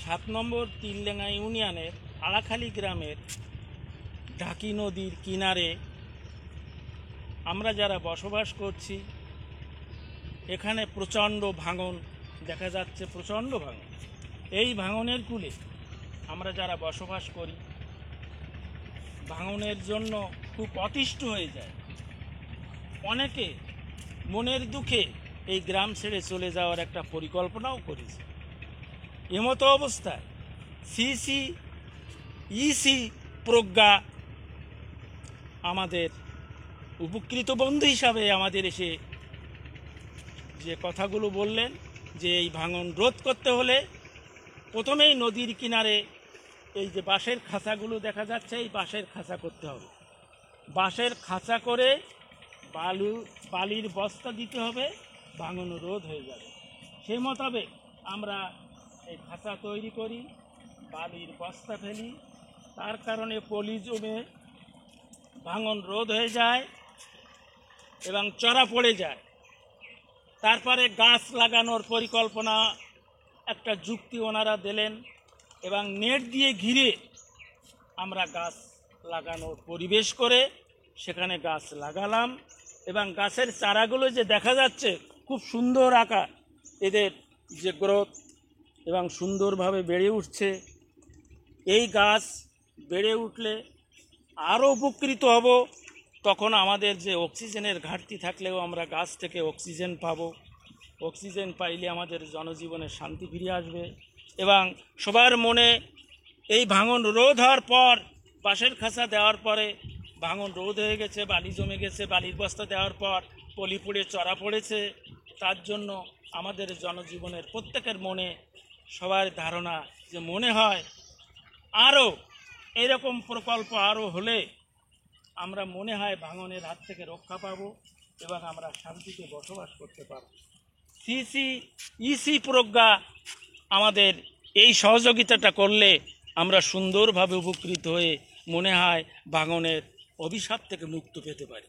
7 নম্বর তিলডাঙ্গা ইউনিয়নের আড়াখালী গ্রামের ঢাকি নদীর কিনারে আমরা যারা বসবাস করছি, এখানে প্রচণ্ড ভাঙন দেখা যাচ্ছে, প্রচণ্ড ভাঙন। এই ভাঙনের কূলে আমরা যারা বসবাস করি, ভাঙনের জন্য খুব অতিষ্ঠ হয়ে যায়। অনেকে মনের দুঃখে এই গ্রাম ছেড়ে চলে যাওয়ার একটা পরিকল্পনাও করেছে। এমতো অবস্থায় ইসি প্রজ্ঞা আমাদের উপকৃত বন্ধু হিসাবে আমাদের এসে যে কথাগুলো বললেন, যে এই ভাঙন রোধ করতে হলে প্রথমেই নদীর কিনারে এই যে বাঁশের খাঁচাগুলো দেখা যাচ্ছে, এই বাঁশের খাঁচা করতে হবে। বাঁশের খাঁচা করে বালির বস্তা দিতে হবে, ভাঙন রোধ হয়ে যাবে। সেই মোতাবেক আমরা এই খাঁচা তৈরি করি, বালির বস্তা ফেলি, তার কারণে পলি জমে ভাঙন রোধ হয়ে যায় এবং চড়া পড়ে যায়। তারপরে গাছ লাগানোর পরিকল্পনা একটা যুক্তি ওনারা দিলেন এবং নেট দিয়ে ঘিরে আমরা গাছ লাগানোর পরিবেশ করে সেখানে গাছ লাগালাম। এবং গাছের চারাগুলো যে দেখা যাচ্ছে খুব সুন্দর আকার, এদের যে গ্রোথ এবং সুন্দরভাবে বেড়ে উঠছে। এই গাছ বেড়ে উঠলে আরও উপকৃত হব। তখন আমাদের যে অক্সিজেনের ঘাটতি থাকলেও আমরা গাছ থেকে অক্সিজেন পাব। অক্সিজেন পাইলে আমাদের জনজীবনে শান্তি ফিরে আসবে এবং সবার মনে এই ভাঙন রোধ হওয়ার পর, বাঁশের খাঁচা দেওয়ার পরে ভাঙন রোধ হয়ে গেছে, বালি জমে গেছে, বালির বস্তা দেওয়ার পর পলি পুড়ে চড়া পড়েছে। তার জন্য আমাদের জনজীবনের প্রত্যেকের মনে সবার ধারণা যে মনে হয় আরও এরকম প্রকল্প আরও হলে আমরা মনে হয় ভাঙনের হাত থেকে রক্ষা পাব এবং আমরা শান্তিতে বসবাস করতে পারব। ইসি প্রজ্ঞা আমাদের এই সহযোগিতাটা করলে আমরা সুন্দরভাবে উপকৃত হয়ে মনে হয় ভাঙনের অভিশাপ থেকে মুক্ত পেতে পারি।